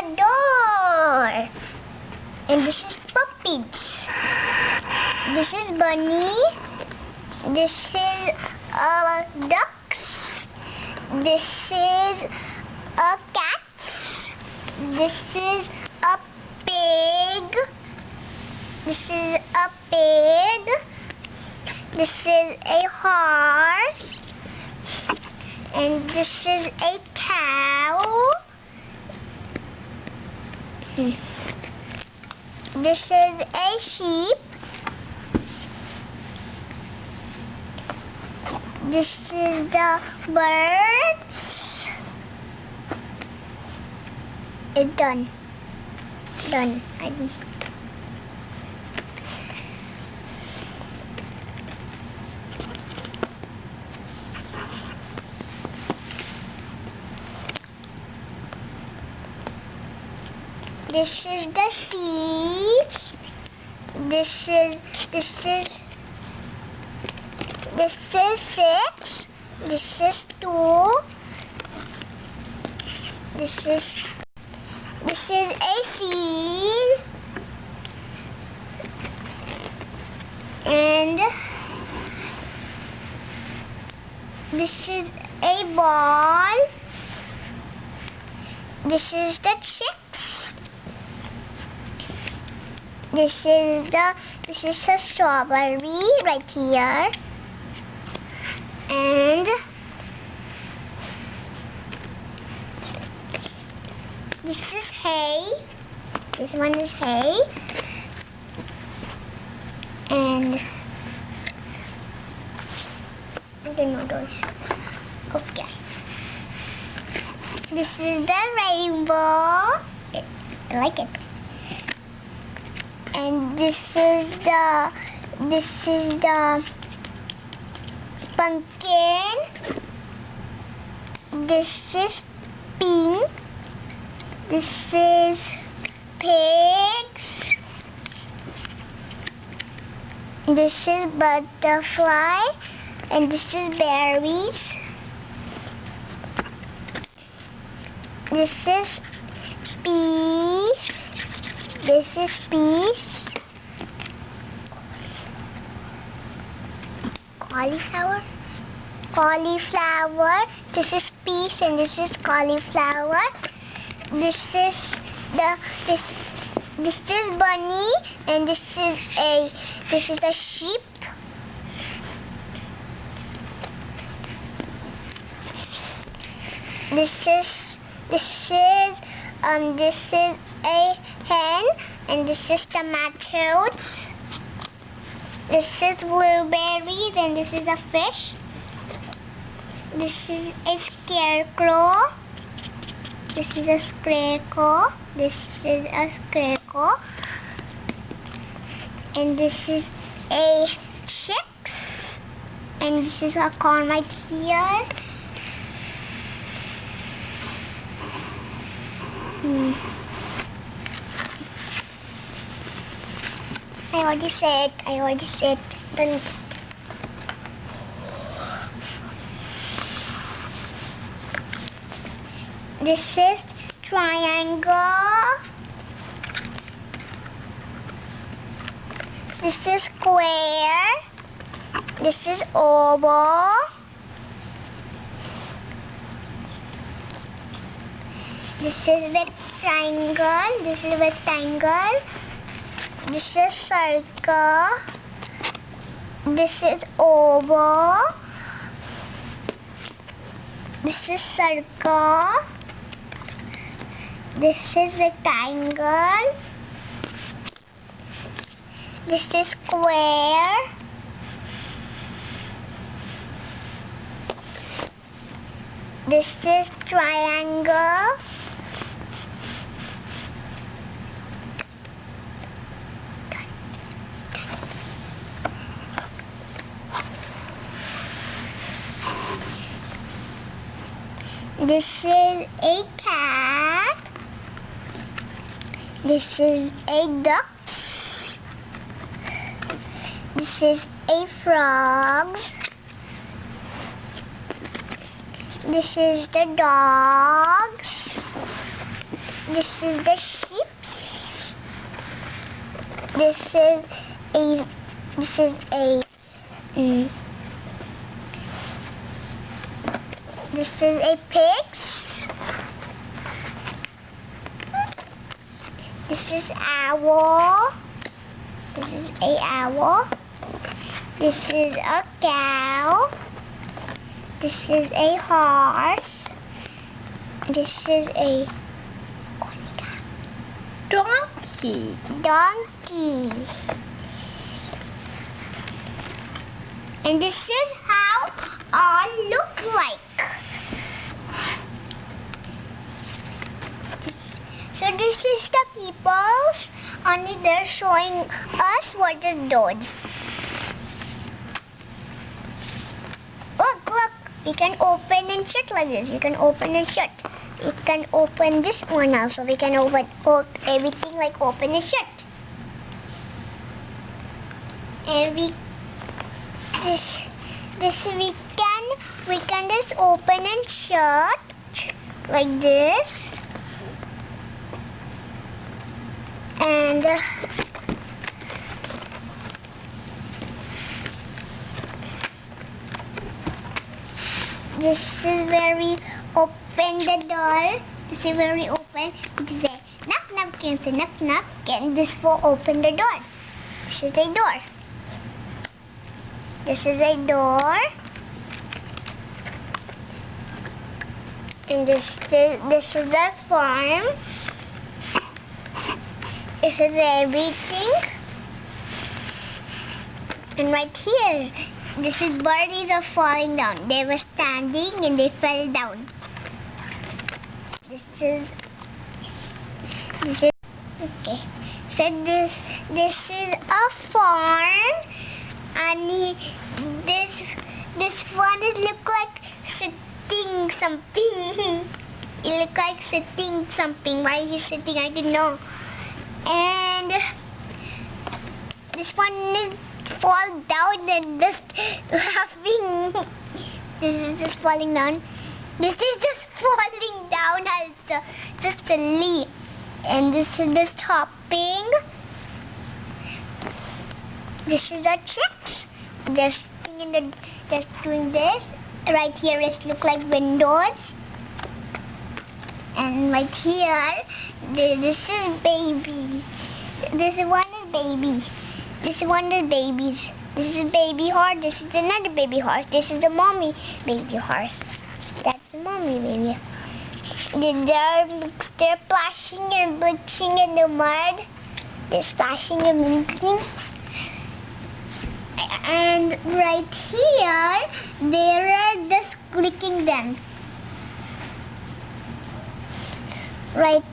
a door. And this is puppies. This is bunny. This is ducks. This is a cat. This is a pig. This is a pig. This is a horse. And this is a cow. This is a sheep. This is the birds. It's done. Done. This is the seeds. This is 6. This is 2. This is a seed. And this is a ball. This is the chick. This is a strawberry right here. And this is hay. This one is hay. And I don't know those. Okay. This is the rainbow. I like it. And this is the pumpkin. This is pink. This is pigs. This is butterfly. And this is berries. This is peas. This is peas. Cauliflower. This is peas and this is cauliflower. This is bunny and this is a sheep. This is a hen and this is tomatoes. This is blueberries and this is a fish. This is a scarecrow. This is a scarecrow. This is a scarecrow. And this is a chick. And this is a corn right here. I already said. Then this is triangle. This is square. This is oval. This is rectangle. This is rectangle. This is circle. This is oval. This is circle. This is rectangle. This is square. This is triangle. This is a cat. This is a duck. This is a frog. This is the dog. This is the sheep. This is a this is a pig. This is owl. This is a owl. This is a cow. This is a horse. This is a donkey. And this is how all look like. So this is the peoples, only they're showing us what is doing. Look, you can open and shut like this. You can open and shut. We can open this one also. We can open everything like open and shut. And we can just open and shut like this. And this is where we open the door. This is where we open. This is a knock, can say knock. And this will open the door. This is a door. This is a door. And this is the farm. This is everything. And right here, this is birdies are falling down. They were standing and they fell down. This is okay. So this is a farm, and this one is look like sitting something. It look like sitting something. Why he's sitting, I don't know. And this one is fall down and just laughing. This is just falling down. This is just falling down also. Just a leaf. And this is just hopping. This is a chicks. They're sitting in the, just doing this. Right here it look like windows. And right here, this is baby. This one is baby. This one is babies. This is baby horse. This is another baby horse. This is the mommy baby horse. That's the mommy baby. They're splashing and bleaching in the mud. They're splashing and bleaching. And right here, they are just licking them. Right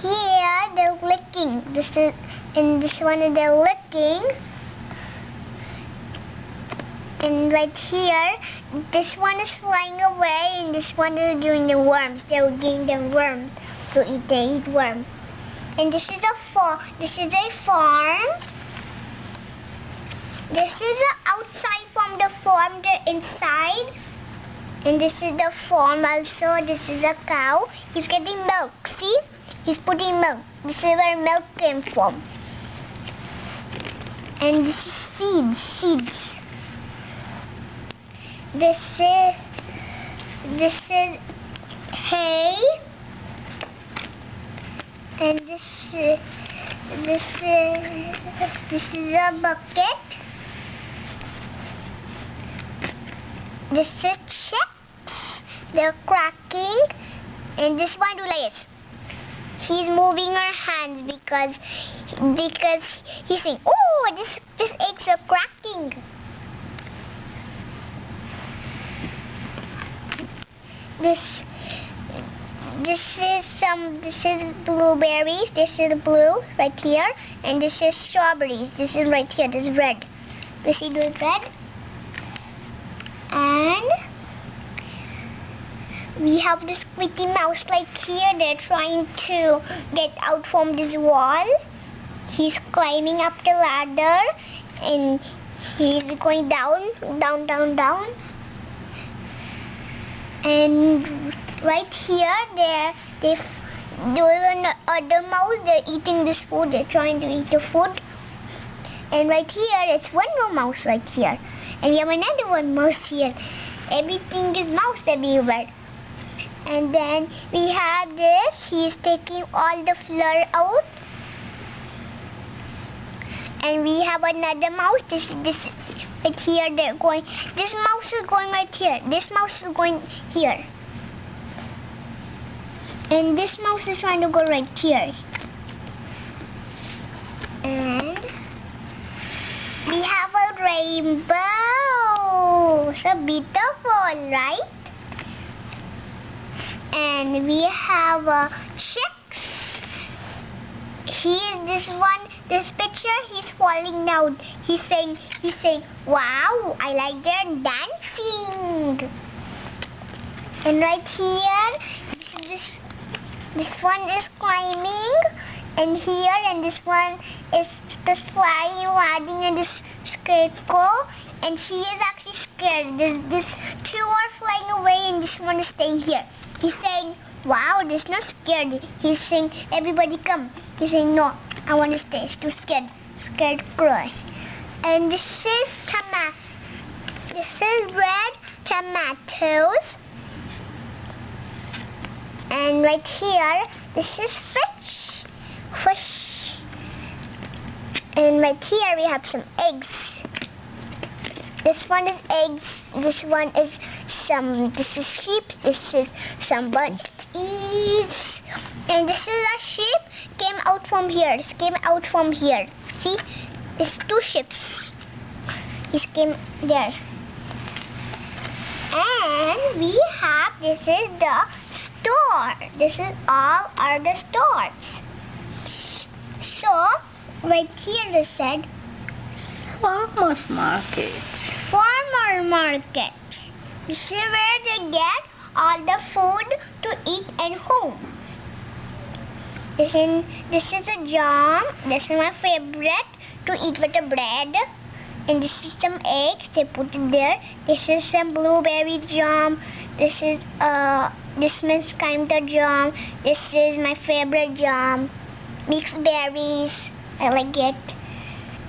here, they're licking. And this one is they're licking. And right here, this one is flying away, and this one is doing the worms. They're giving them worms to eat. They eat worms. And this is a farm. This is a farm. This is the outside from the farm. The inside. And this is the farm also. This is a cow. He's getting milk. See? He's putting milk. This is where milk came from. And this is seeds. This is hay. And this is a bucket. This is chicks. They're cracking. And this one do like this. She's moving her hands because he's saying, oh, this eggs are cracking. This is blueberries. This is blue right here, and this is strawberries. This is right here. This is red. You see this red? And we have this Mickey Mouse like here. They're trying to get out from this wall. He's climbing up the ladder, and he's going down. And right here, There is another mouse. They're eating this food. They're trying to eat the food. And right here, it's one more mouse right here. And we have another one mouse here. Everything is mouse everywhere. And then we have this. He's taking all the flour out. And we have another mouse. This right here. They're going. This mouse is going right here. This mouse is going here. And this mouse is trying to go right here. And we have a rainbow. So beautiful, right? And we have chicks. This picture, he's falling down. He's saying, wow, I like their dancing. And right here, this one is climbing. And here, and this one is just flying, riding in this scarecrow. And she is actually scared. This two are flying away and this one is staying here. He's saying, wow, this is not scared. He's saying, everybody come. He's saying, no, I want to stay. It's too scared. Scared crow. And this is tomato. This is red tomatoes. And right here, this is fish. And right here we have some eggs. This one is eggs. This one is this is sheep. This is some birds. And this is a sheep came out from here. This came out from here. See? It's two ships. This came there. And we have, this is the store. This is all are the stores. So, right here they said, farmers market. Farmer market. This is where they get all the food to eat at home. This is a jam. This is my favorite to eat with the bread. And this is some eggs. They put it there. This is some blueberry jam. This is this means kind of jam. This is my favorite jam. Mixed berries. I like it.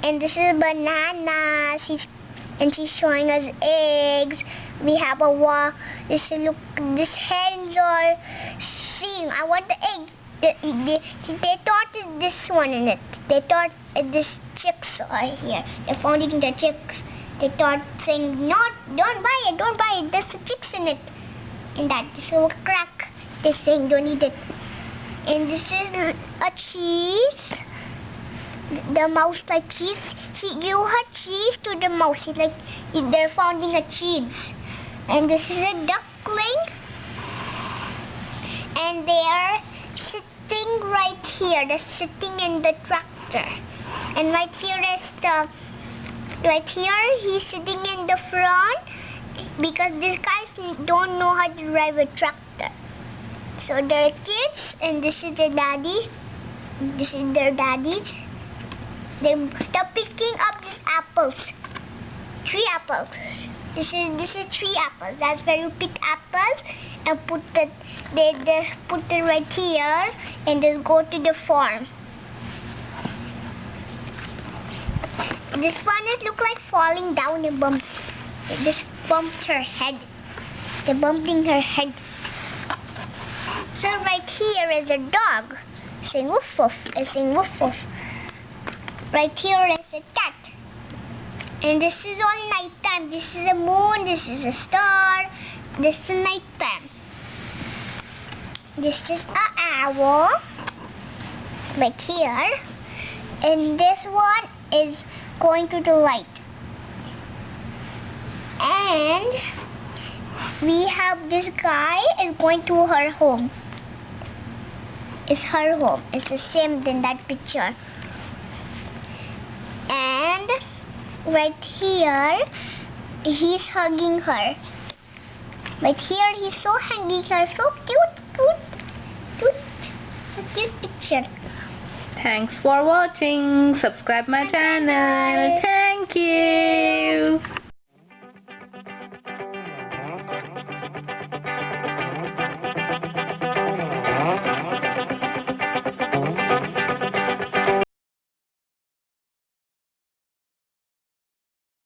And this is banana. She's showing us eggs. We have a wall. This hens are seeing. I want the egg. They thought this one in it. They thought this chicks are here. They found it in the chicks. They thought saying, no, don't buy it. There's the chicks in it. And that is a crack. They're saying don't eat it. And this is a cheese. The mouse like cheese. She gave her cheese to the mouse. It's like they're finding a cheese. And this is a duckling. And they are sitting right here. They're sitting in the tractor. And right here he's sitting in the front because these guys don't know how to drive a tractor. So they're kids and this is their daddy. This is their daddy. They're picking up these apples. 3 apples. This is 3 apples. That's where you pick apples and they put it right here and then go to the farm. This one is look like falling down and bump. This bumped her head. They're bumping her head. So right here is a dog. Saying woof woof. It's saying woof woof. Right here is a cat. And this is all night time. This is a moon. This is a star. This is night time. This is an owl. Right here. And this one is going to the light. And we have this guy is going to her home. It's her home. It's the same in that picture. And right here, he's hugging her. Right here, he's so hugging her. So cute. So cute picture. Thanks for watching. Subscribe my channel.